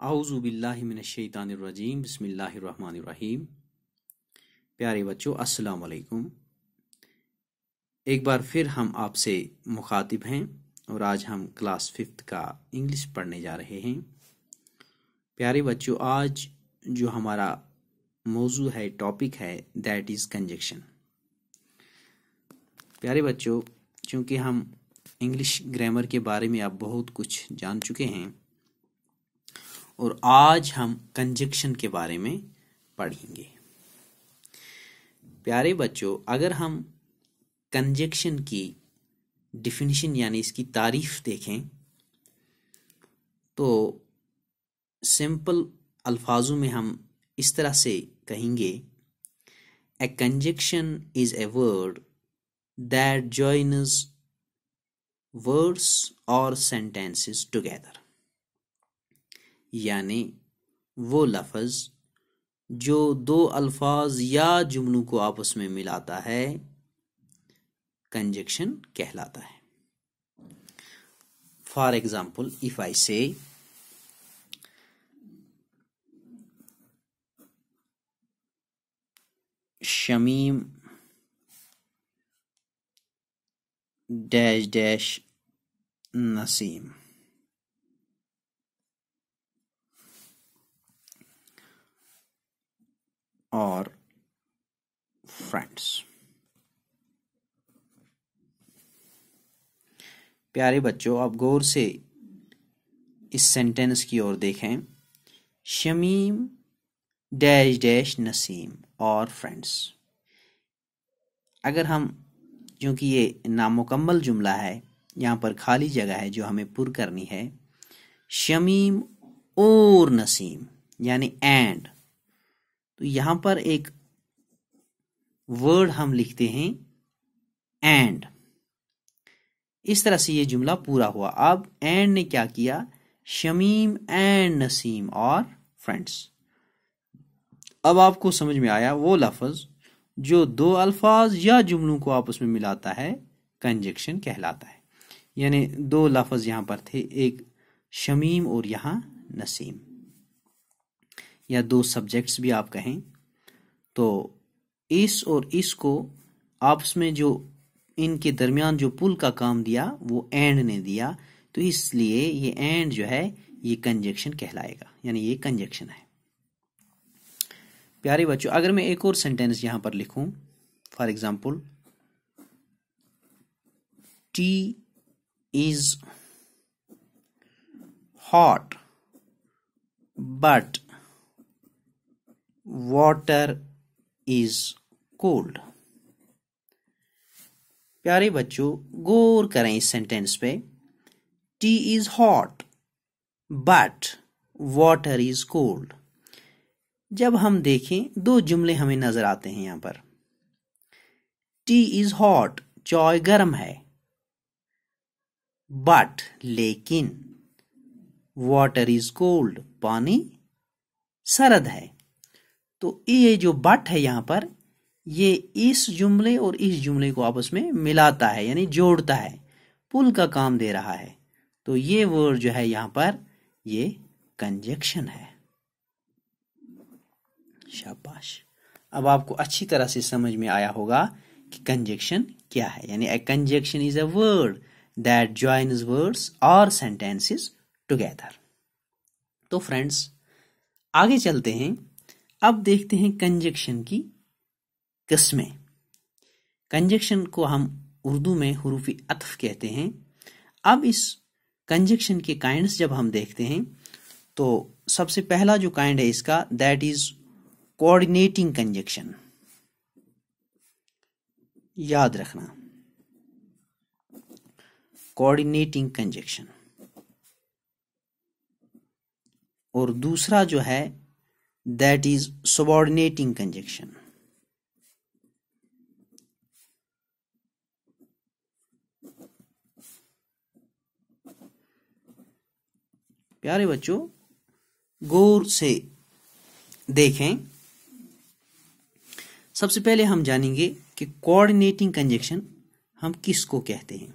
आऊज़ु बिल्लाहि मिनश्शैतानिर्रजीम बिस्मिल्लाहिर्रहमानिर्रहीम। प्यारे बच्चों, अस्सलाम वालेकुम। एक बार फिर हम आपसे मुखातिब हैं और आज हम क्लास 5th का इंग्लिश पढ़ने जा रहे हैं। प्यारे बच्चों, आज जो हमारा मौजू है, टॉपिक है, दैट इज़ कंजक्शन। प्यारे बच्चों, चूँकि हम इंग्लिश ग्रामर के बारे में अब बहुत कुछ जान चुके हैं और आज हम कंजक्शन के बारे में पढ़ेंगे। प्यारे बच्चों, अगर हम कंजक्शन की डिफिनीशन यानी इसकी तारीफ देखें तो सिंपल अल्फाजों में हम इस तरह से कहेंगे, a conjunction is a word that joins words और सेंटेंसेस टुगेदर। यानी वो लफ्ज़ जो दो अल्फाज या जुमलों को आपस में मिलाता है, कंजक्शन कहलाता है। फॉर एग्जाम्पल, इफ आई से शमीम डैश डैश नसीम, और फ्रेंड्स। प्यारे बच्चों, आप गौर से इस सेंटेंस की ओर देखें, शमीम डैश डैश नसीम और फ्रेंड्स। अगर हम, क्योंकि ये नामुकम्मल जुमला है, यहाँ पर खाली जगह है जो हमें पुर करनी है, शमीम और नसीम यानी एंड, तो यहाँ पर एक वर्ड हम लिखते हैं एंड। इस तरह से ये जुमला पूरा हुआ। अब एंड ने क्या किया, शमीम एंड नसीम और फ्रेंड्स। अब आपको समझ में आया, वो लफ्ज जो दो अल्फाज या जुमलों को आपस में मिलाता है, कंजक्शन कहलाता है। यानी दो लफ्ज यहां पर थे, एक शमीम और यहां नसीम, या दो सब्जेक्ट्स भी आप कहें। तो इस और इस को आपस में जो इनके दरमियान जो पुल का काम दिया वो एंड ने दिया, तो इसलिए ये एंड जो है ये कंजक्शन कहलाएगा, यानी ये कंजक्शन है। प्यारे बच्चों, अगर मैं एक और सेंटेंस यहां पर लिखूं, for example, T is hot but water is cold. प्यारे बच्चों, गौर करें इस सेंटेंस पे, T is hot but water is cold. जब हम देखें, दो जुमले हमें नजर आते हैं यहां पर। टी इज हॉट, चाय गर्म है, बट लेकिन वाटर इज कोल्ड, पानी सर्द है। तो ये जो बट है यहां पर, ये इस जुमले और इस जुमले को आपस में मिलाता है, यानी जोड़ता है, पुल का काम दे रहा है। तो ये वर्ड जो है यहां पर, ये कंजक्शन है। शाबाश। अब आपको अच्छी तरह से समझ में आया होगा कि कंजक्शन क्या है। यानी a conjunction is a word that joins words और सेंटेंसेस टुगेदर। तो फ्रेंड्स, आगे चलते हैं। अब देखते हैं कंजक्शन की किस्में। कंजक्शन को हम उर्दू में हुरूफ अत्फ कहते हैं। अब इस कंजक्शन के काइंड्स जब हम देखते हैं तो सबसे पहला जो काइंड है इसका, दैट इज कोऑर्डिनेटिंग कंजक्शन। याद रखना, कोऑर्डिनेटिंग कंजक्शन। और दूसरा जो है, दैट इज सबऑर्डिनेटिंग कंजक्शन। प्यारे बच्चों, गौर से देखें। सबसे पहले हम जानेंगे कि कोऑर्डिनेटिंग कंजक्शन हम किसको कहते हैं।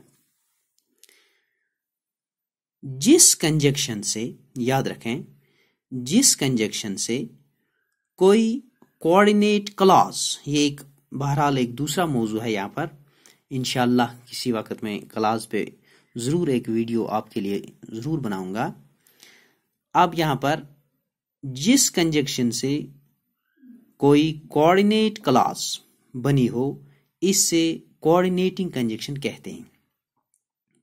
जिस कंजक्शन से, याद रखें, जिस कंजक्शन से कोई कोऑर्डिनेट क्लॉज, ये एक बहरहाल एक दूसरा मौजू है यहाँ पर, इंशाल्लाह किसी वक्त मैं क्लास पे ज़रूर एक वीडियो आपके लिए ज़रूर बनाऊंगा। अब यहाँ पर जिस कंजक्शन से कोई कोऑर्डिनेट क्लॉज बनी हो, इससे कोऑर्डिनेटिंग कंजक्शन कहते हैं।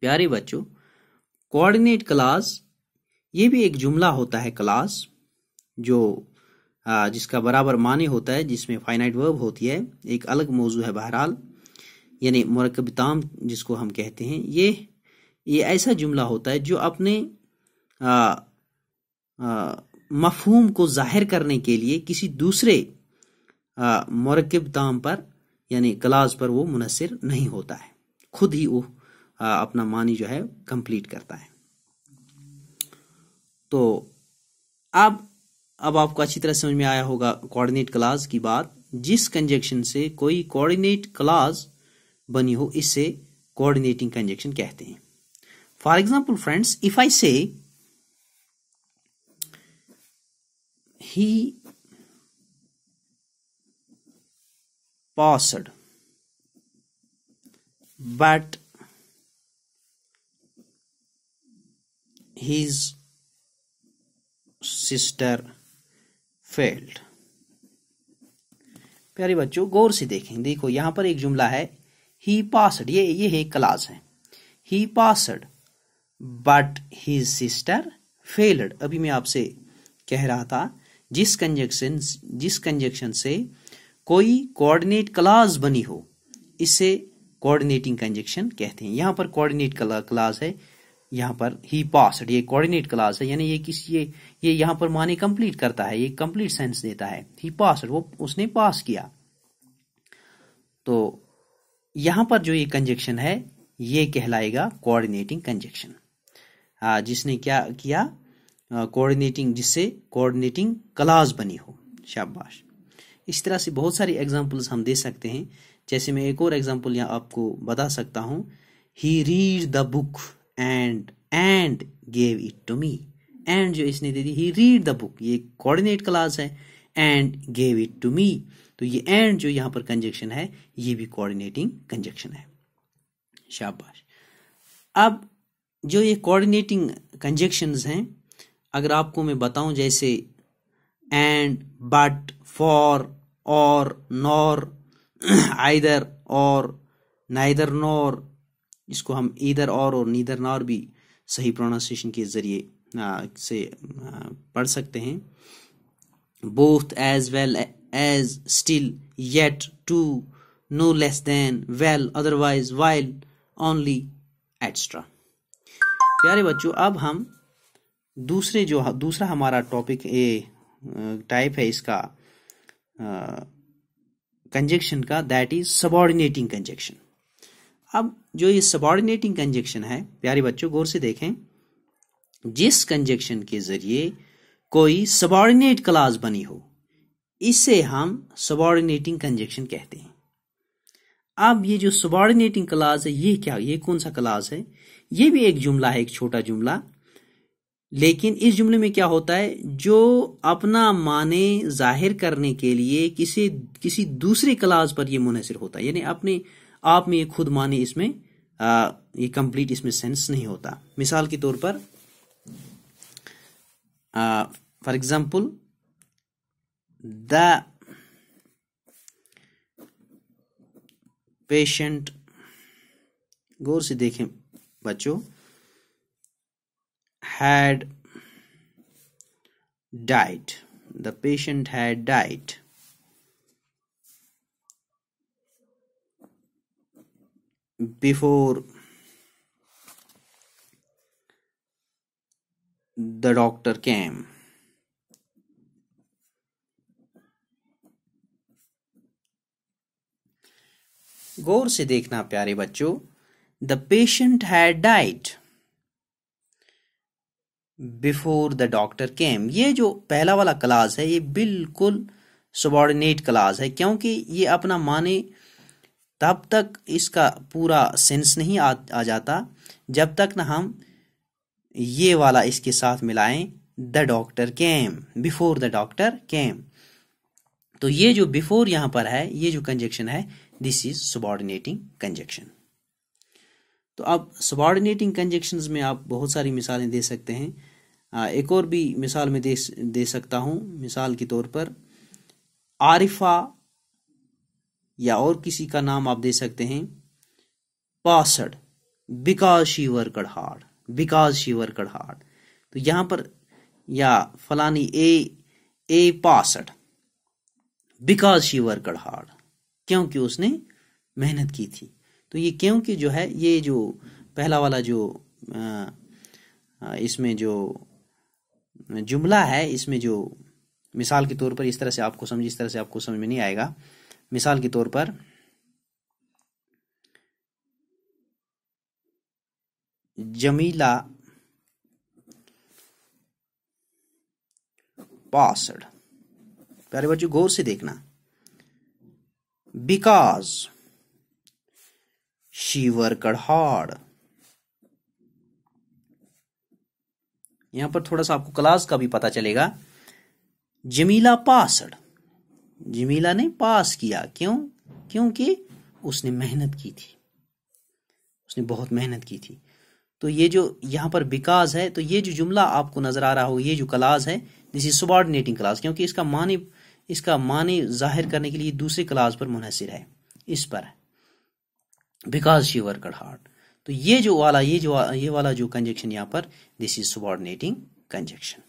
प्यारे बच्चों, कोऑर्डिनेट क्लॉज ये भी एक जुमला होता है, क्लॉज जो जिसका बराबर माने होता है, जिसमें फाइनाइट वर्ब होती है, एक अलग मौजू है बहरहाल, यानी मुरक्कब ताम जिसको हम कहते हैं। ये ऐसा जुमला होता है जो अपने मफहूम को जाहिर करने के लिए किसी दूसरे मुरक्कब ताम पर यानी क्लॉज पर वो मुनसर नहीं होता है, खुद ही वो अपना मानी जो है कंप्लीट करता है। तो अब आपको अच्छी तरह समझ में आया होगा कोऑर्डिनेट क्लॉज की बात। जिस कंजक्शन से कोई कोऑर्डिनेट क्लॉज बनी हो, इससे कोऑर्डिनेटिंग कंजक्शन कहते हैं। For example friends, if I से he passed but his sister failed। प्यारे बच्चों गौर से देखें, देखो यहां पर एक जुमला है he passed, ये एक क्लॉज है। he passed but his sister failed। अभी मैं आपसे कह रहा था जिस कंजक्शन से कोई कोऑर्डिनेट क्लॉज बनी हो, इसे कोऑर्डिनेटिंग कंजक्शन कहते हैं। यहाँ पर कोऑर्डिनेट क्लॉज है, यहाँ पर ही पास्ड, ये कोऑर्डिनेट क्लॉज है, यानी ये यहाँ पर माने कंप्लीट करता है, ये कंप्लीट सेंस देता है। ही पास्ड, वो उसने पास किया। तो यहाँ पर जो ये कंजक्शन है ये कहलाएगा कोऑर्डिनेटिंग कंजक्शन, जिसने क्या किया, कोऑर्डिनेटिंग, जिससे कोऑर्डिनेटिंग क्लॉज बनी हो। शाबाश। इस तरह से बहुत सारी एग्जांपल्स हम दे सकते हैं। जैसे मैं एक और एग्जांपल यहाँ आपको बता सकता हूँ, he read the book and gave it to me. And जो इसने दे दी, ही रीड द बुक, ये कोऑर्डिनेट क्लॉज है, and gave it to me, तो ये एंड जो यहाँ पर कंजक्शन है ये भी कोऑर्डिनेटिंग कंजक्शन है। शाबाश। अब जो ये कोऑर्डिनेटिंग कंजक्शंस हैं, अगर आपको मैं बताऊं, जैसे एंड, बट, फॉर, और, नॉर, आइदर और, नाइदर नॉर, इसको हम ईदर और नीदर नॉर भी सही प्रोनाउंसिएशन के जरिए से पढ़ सकते हैं। Both, as well as, still, yet, too, no less than, well, otherwise, while, only, etcetera. प्यारे बच्चों, अब हम दूसरा हमारा टॉपिक टाइप है इसका कंजक्शन का, दैट इज सबऑर्डिनेटिंग कंजक्शन। अब जो ये सबऑर्डिनेटिंग कंजक्शन है, प्यारे बच्चों गौर से देखें, जिस कंजक्शन के जरिए कोई सबऑर्डिनेट क्लॉज बनी हो, इसे हम सबऑर्डिनेटिंग कंजक्शन कहते हैं। अब ये जो सबऑर्डिनेटिंग क्लॉज है, ये क्या, ये कौन सा क्लॉज है? ये भी एक जुमला है, एक छोटा जुमला, लेकिन इस जुमले में क्या होता है, जो अपना माने जाहिर करने के लिए किसी दूसरे क्लॉज पर ये मुनहसर होता है, यानी अपने आप में ये खुद माने, इसमें ये कंप्लीट इसमें सेंस नहीं होता। मिसाल के तौर पर, फॉर एग्जाम्पल, द पेशेंट, गौर से देखें बच्चों, had died, the patient had died before the doctor came। गौर से देखना प्यारे बच्चों, the patient had died before the doctor केम, ये जो पहला वाला क्लॉज है ये बिल्कुल सबऑर्डिनेट क्लॉज है, क्योंकि ये अपना माने तब तक इसका पूरा सेंस नहीं आ जाता जब तक ना हम ये वाला इसके साथ मिलाएं, the doctor came, before the doctor केम। तो ये जो बिफोर यहां पर है, ये जो कंजक्शन है, दिस इज सबऑर्डिनेटिंग कंजक्शन। तो अब सबऑर्डिनेटिंग कंजक्शंस में आप बहुत सारी मिसालें दे सकते हैं। एक और भी मिसाल में दे सकता हूं। मिसाल के तौर पर आरिफा या और किसी का नाम आप दे सकते हैं, passed because she worked hard, because she worked hard. तो यहां पर या फलानी a passed because she worked hard, क्योंकि उसने मेहनत की थी। तो ये क्योंकि जो है, ये जो पहला वाला जो इसमें जो जुमला है, इसमें जो मिसाल के तौर पर इस तरह से आपको समझ, इस तरह से आपको समझ में नहीं आएगा। मिसाल के तौर पर जमीला पासड, प्यारे बच्चों गौर से देखना, बिकॉज शी वर्कड हार्ड। यहां पर थोड़ा सा आपको क्लास का भी पता चलेगा। जमीला पासड, जमीला ने पास किया, क्यों? क्योंकि उसने मेहनत की थी, उसने बहुत मेहनत की थी। तो ये जो यहां पर बिकॉज है, तो ये जो जुमला आपको नजर आ रहा हो, ये जो क्लास है, दिस इज सबऑर्डिनेटिंग क्लास, क्योंकि इसका मानी जाहिर करने के लिए दूसरे क्लास पर मुनहसिर है, इस पर है, बिकॉज शी वर्कड हार्ड। तो ये वाला जो कंजक्शन यहां पर, दिस इज सबऑर्डिनेटिंग कंजक्शन।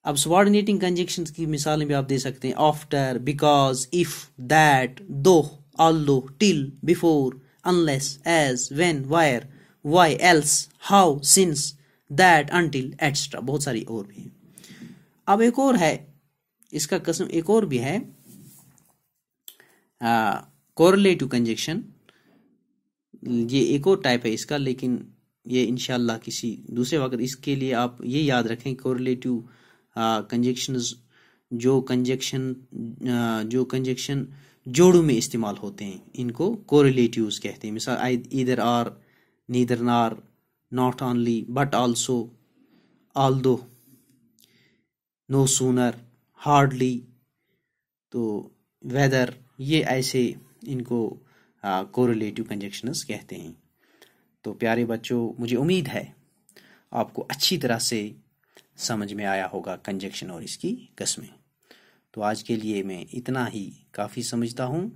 अब सबऑर्डिनेटिंग कंजक्शन की मिसालें भी आप दे सकते हैं, after, because, if, that, though, although, till, before, unless, as, when, where, why, else, how, since, that, until, etcetera. बहुत सारी और भी हैं। अब एक और है, इसका कसम एक और भी है, कोरिलेटिव कंजक्शन। ये एक और टाइप है इसका, लेकिन ये इंशाल्लाह किसी दूसरे वक्त, इसके लिए आप ये याद रखें, कोरिलेटिव कंजक्शंस, जो कंजक्शन जोड़ों में इस्तेमाल होते हैं, इनको कोरिलेटिव्स कहते हैं। मिसाल either or, neither nor, not only, but also, although, no sooner, hardly, तो वेदर, ये ऐसे इनको कोरिलेटिव कंजक्शंस कहते हैं। तो प्यारे बच्चों, मुझे उम्मीद है आपको अच्छी तरह से समझ में आया होगा कंजक्शन और इसकी किस्में। तो आज के लिए मैं इतना ही काफ़ी समझता हूँ।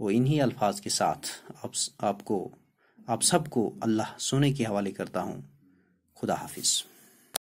वो इन्हीं अल्फाज के साथ आप सबको अल्लाह सोने के हवाले करता हूँ। खुदा हाफिज़।